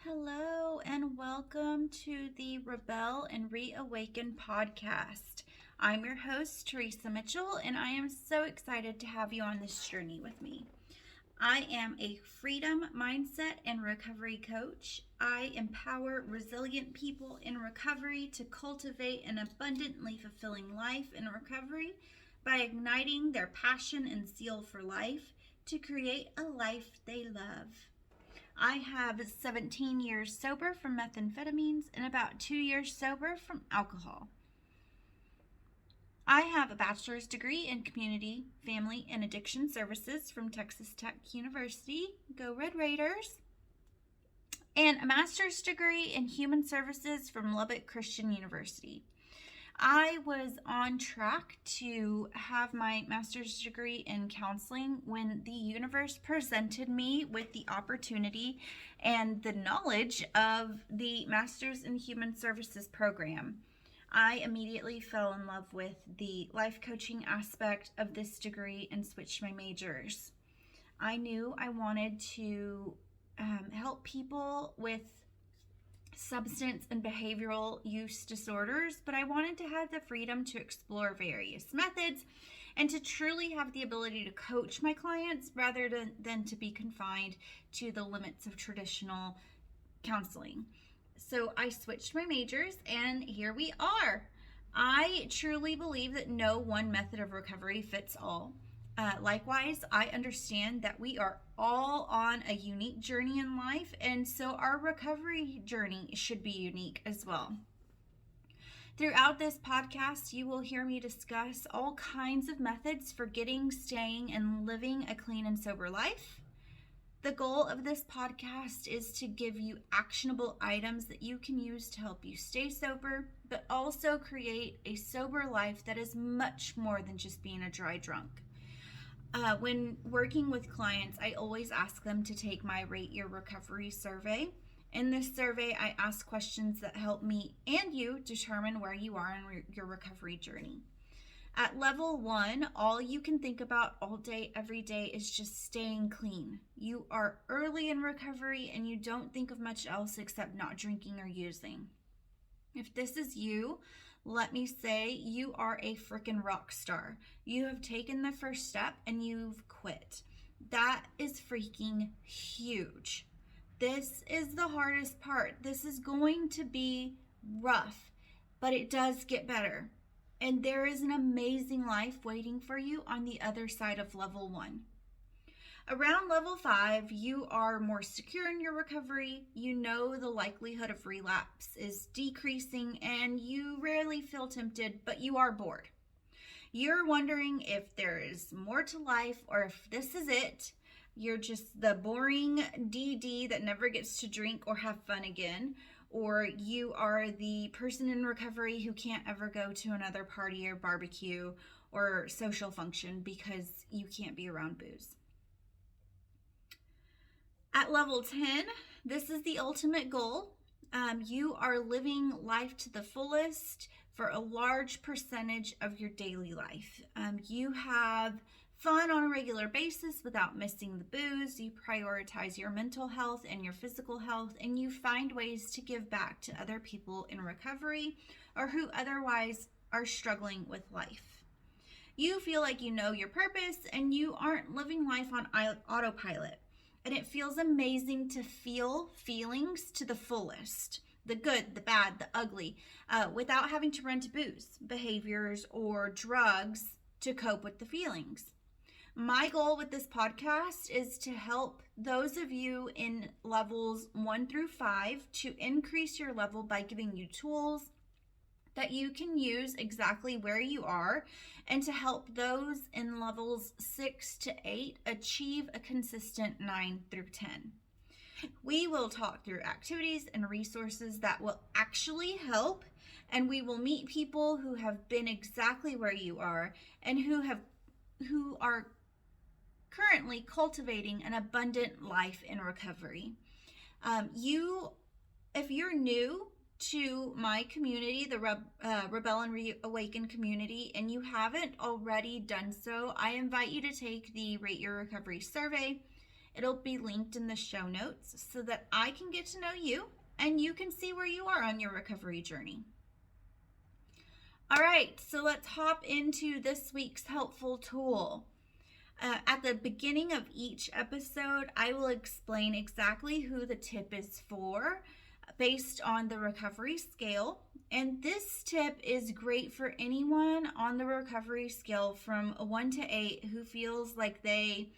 Hello, and welcome to the Rebel and Reawaken podcast. I'm your host, Teresa Mitchell, and I am so excited to have you on this journey with me. I am a freedom mindset and recovery coach. I empower resilient people in recovery to cultivate an abundantly fulfilling life in recovery by igniting their passion and zeal for life to create a life they love. I have 17 years sober from methamphetamines and about 2 years sober from alcohol. I have a bachelor's degree in community, family, and addiction services from Texas Tech University. Go Red Raiders! And a master's degree in human services from Lubbock Christian University. I was on track to have my master's degree in counseling when the universe presented me with the opportunity and the knowledge of the Master's in Human Services program. I immediately fell in love with the life coaching aspect of this degree and switched my majors. I knew I wanted to help people with substance and behavioral use disorders, but I wanted to have the freedom to explore various methods and to truly have the ability to coach my clients rather than to be confined to the limits of traditional counseling. So I switched my majors and here we are. I truly believe that no one method of recovery fits all. Likewise, I understand that we are all on a unique journey in life, and so our recovery journey should be unique as well. Throughout this podcast, you will hear me discuss all kinds of methods for getting, staying, and living a clean and sober life. The goal of this podcast is to give you actionable items that you can use to help you stay sober, but also create a sober life that is much more than just being a dry drunk. When working with clients, I always ask them to take my Rate Your Recovery survey. In this survey, I ask questions that help me and you determine where you are in your recovery journey. At level 1, all you can think about all day, every day is just staying clean. You are early in recovery and you don't think of much else except not drinking or using. If this is you, let me say you are a freaking rock star. You have taken the first step and you've quit. That is freaking huge. This is the hardest part. This is going to be rough, but it does get better. And there is an amazing life waiting for you on the other side of level 1. Around level 5, you are more secure in your recovery, you know the likelihood of relapse is decreasing, and you rarely feel tempted, but you are bored. You're wondering if there is more to life or if this is it. You're just the boring DD that never gets to drink or have fun again, or you are the person in recovery who can't ever go to another party or barbecue or social function because you can't be around booze. At level 10, this is the ultimate goal. You are living life to the fullest for a large percentage of your daily life. You have fun on a regular basis without missing the booze. You prioritize your mental health and your physical health, and you find ways to give back to other people in recovery or who otherwise are struggling with life. You feel like you know your purpose and you aren't living life on autopilot. And it feels amazing to feel feelings to the fullest, the good, the bad, the ugly, without having to run to booze, behaviors, or drugs to cope with the feelings. My goal with this podcast is to help those of you in levels 1 through 5 to increase your level by giving you tools that you can use exactly where you are, and to help those in levels 6 to 8 achieve a consistent 9 through 10. We will talk through activities and resources that will actually help, and we will meet people who have been exactly where you are and who are currently cultivating an abundant life in recovery. If you're new to my community, the Rebel and Reawaken community, and you haven't already done so, I invite you to take the Rate Your Recovery survey. It'll be linked in the show notes so that I can get to know you and you can see where you are on your recovery journey. All right, so let's hop into this week's helpful tool. At the beginning of each episode, I will explain exactly who the tip is for based on the recovery scale. And this tip is great for anyone on the recovery scale from 1 to 8 who feels like they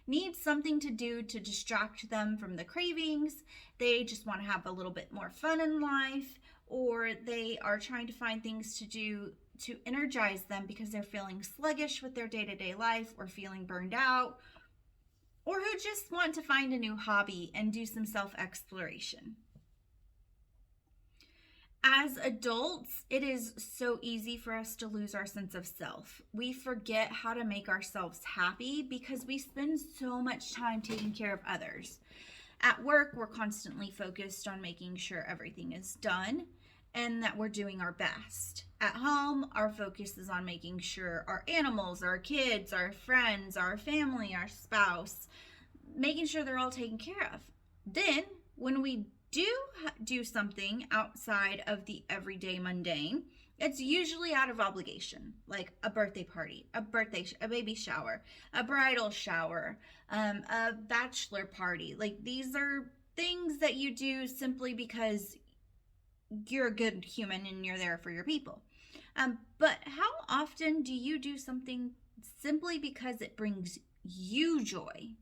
need something to do to distract them from the cravings. They just want to have a little bit more fun in life, or they are trying to find things to do to energize them because they're feeling sluggish with their day-to-day life or feeling burned out, or who just want to find a new hobby and do some self-exploration. As adults, it is so easy for us to lose our sense of self. We forget how to make ourselves happy because we spend so much time taking care of others. At work, we're constantly focused on making sure everything is done and that we're doing our best. At home, our focus is on making sure our animals, our kids, our friends, our family, our spouse, making sure they're all taken care of. Then, when we do something outside of the everyday mundane, it's usually out of obligation, like a birthday party, a baby shower, a bridal shower, a bachelor party. Like, these are things that you do simply because you're a good human and you're there for your people. But how often do you do something simply because it brings you joy?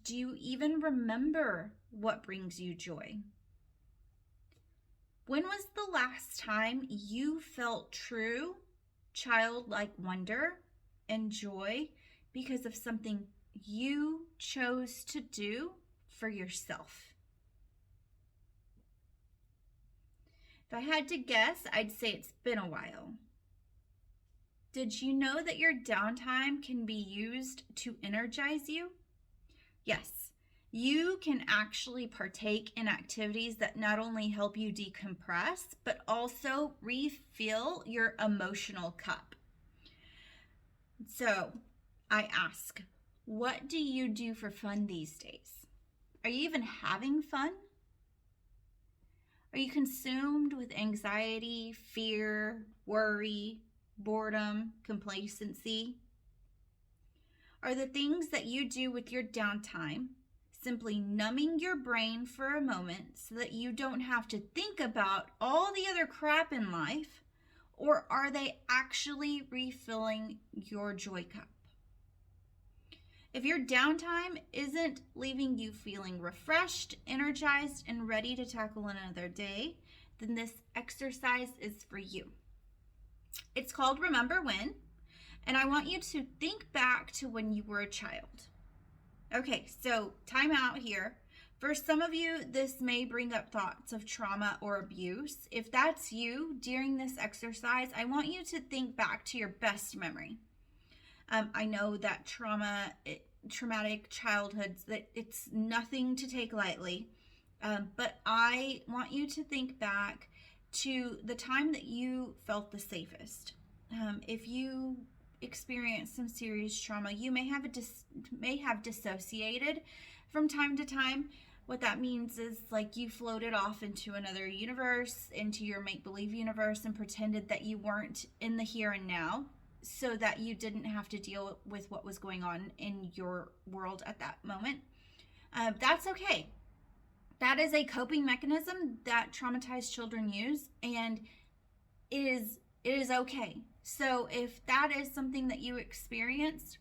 Do you even remember what brings you joy? When was the last time you felt true childlike wonder and joy because of something you chose to do for yourself? If I had to guess, I'd say it's been a while. Did you know that your downtime can be used to energize you? Yes, you can actually partake in activities that not only help you decompress, but also refill your emotional cup. So, I ask, what do you do for fun these days? Are you even having fun? Are you consumed with anxiety, fear, worry, boredom, complacency? Are the things that you do with your downtime simply numbing your brain for a moment so that you don't have to think about all the other crap in life? Or are they actually refilling your joy cup? If your downtime isn't leaving you feeling refreshed, energized, and ready to tackle another day, then this exercise is for you. It's called Remember When, and I want you to think back to when you were a child. Okay, so time out here. For some of you, this may bring up thoughts of trauma or abuse. If that's you during this exercise, I want you to think back to your best memory. I know that traumatic childhoods, that it's nothing to take lightly, but I want you to think back to the time that you felt the safest. If you experienced some serious trauma, you may have dissociated from time to time. What that means is, like, you floated off into another universe, into your make-believe universe, and pretended that you weren't in the here and now, so that you didn't have to deal with what was going on in your world at that moment. That's okay. That is a coping mechanism that traumatized children use, and it is okay. So if that is something that you experienced,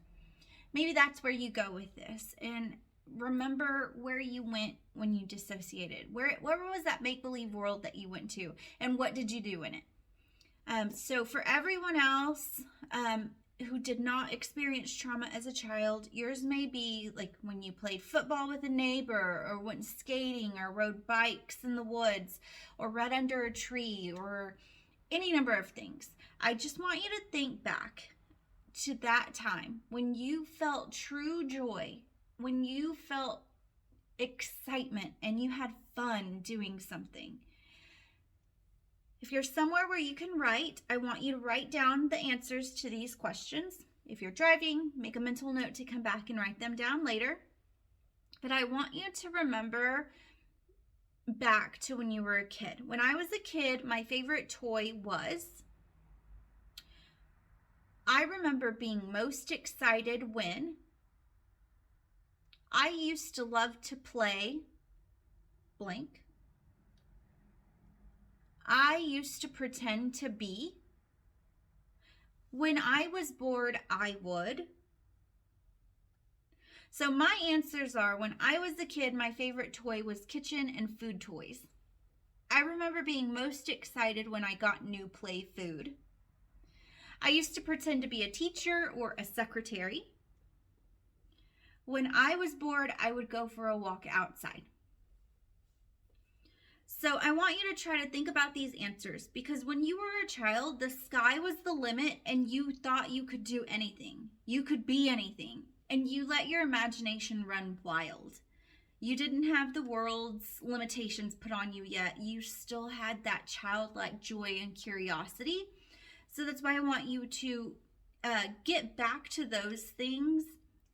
maybe that's where you go with this. And remember where you went when you dissociated. Where was that make-believe world that you went to, and what did you do in it? So for everyone else who did not experience trauma as a child, yours may be like when you played football with a neighbor, or went skating, or rode bikes in the woods, or read under a tree, or any number of things. I just want you to think back to that time when you felt true joy, when you felt excitement and you had fun doing something. If you're somewhere where you can write, I want you to write down the answers to these questions. If you're driving, make a mental note to come back and write them down later. But I want you to remember back to when you were a kid. When I was a kid, my favorite toy was, I remember being most excited when I used to love to play blank. I used to pretend to be. When I was bored, I would. So my answers are, when I was a kid, my favorite toy was kitchen and food toys. I remember being most excited when I got new play food. I used to pretend to be a teacher or a secretary. When I was bored, I would go for a walk outside. So I want you to try to think about these answers, because when you were a child, the sky was the limit and you thought you could do anything. You could be anything, and you let your imagination run wild. You didn't have the world's limitations put on you yet. You still had that childlike joy and curiosity. So that's why I want you to get back to those things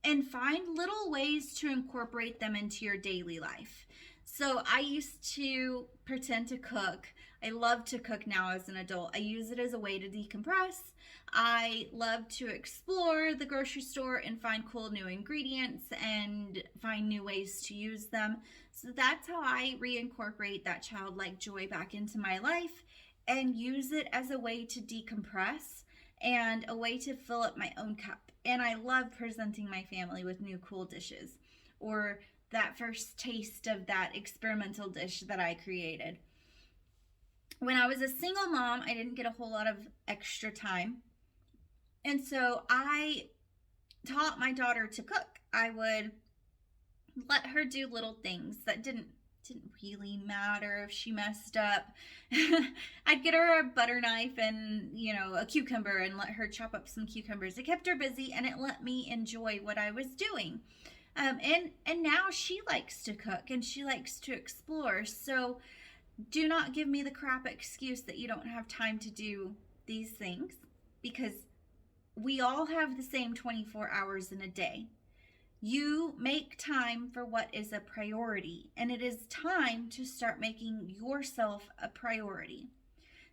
and find little ways to incorporate them into your daily life. So I used to pretend to cook. I love to cook now as an adult. I use it as a way to decompress. I love to explore the grocery store and find cool new ingredients and find new ways to use them. So that's how I reincorporate that childlike joy back into my life and use it as a way to decompress and a way to fill up my own cup. And I love presenting my family with new cool dishes, or that first taste of that experimental dish that I created. When I was a single mom, I didn't get a whole lot of extra time. And so I taught my daughter to cook. I would let her do little things that didn't really matter if she messed up. I'd get her a butter knife and, a cucumber and let her chop up some cucumbers. It kept her busy and it let me enjoy what I was doing. And now she likes to cook and she likes to explore. So do not give me the crap excuse that you don't have time to do these things, because we all have the same 24 hours in a day. You make time for what is a priority, and it is time to start making yourself a priority.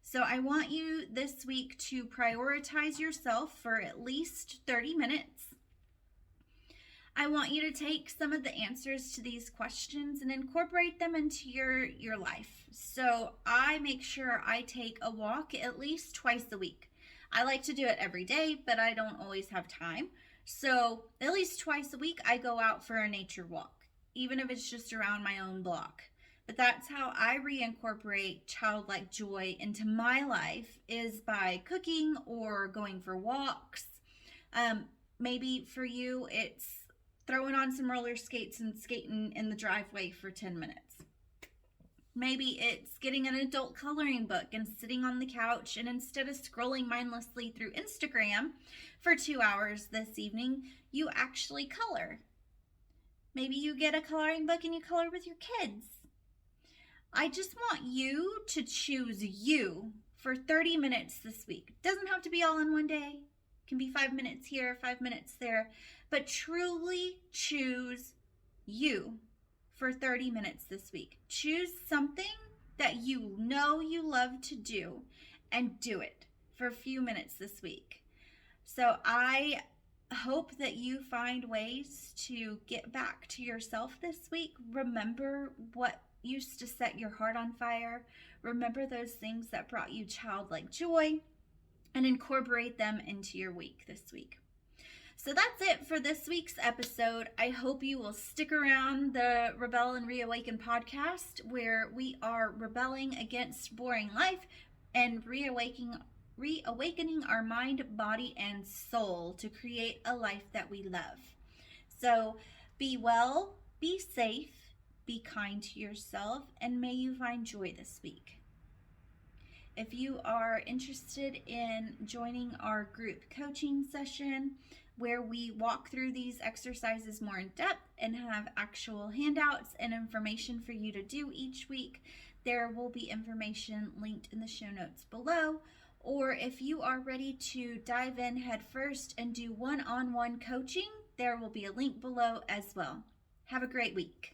So I want you this week to prioritize yourself for at least 30 minutes. I want you to take some of the answers to these questions and incorporate them into your life. So I make sure I take a walk at least twice a week. I like to do it every day, but I don't always have time. So at least twice a week, I go out for a nature walk, even if it's just around my own block. But that's how I reincorporate childlike joy into my life, is by cooking or going for walks. Maybe for you, it's throwing on some roller skates and skating in the driveway for 10 minutes. Maybe it's getting an adult coloring book and sitting on the couch, and instead of scrolling mindlessly through Instagram for 2 hours this evening, you actually color. Maybe you get a coloring book and you color with your kids. I just want you to choose you for 30 minutes this week. It doesn't have to be all in one day. It can be 5 minutes here, 5 minutes there, but truly choose you for 30 minutes this week. Choose something that you know you love to do and do it for a few minutes this week. So I hope that you find ways to get back to yourself this week. Remember what used to set your heart on fire. Remember those things that brought you childlike joy, and incorporate them into your week this week. So that's it for this week's episode. I hope you will stick around the Rebel and Reawaken podcast, where we are rebelling against boring life and reawakening our mind, body, and soul to create a life that we love. So be well, be safe, be kind to yourself, and may you find joy this week. If you are interested in joining our group coaching session, where we walk through these exercises more in depth and have actual handouts and information for you to do each week, there will be information linked in the show notes below. or if you are ready to dive in head first and do one-on-one coaching, there will be a link below as well. Have a great week.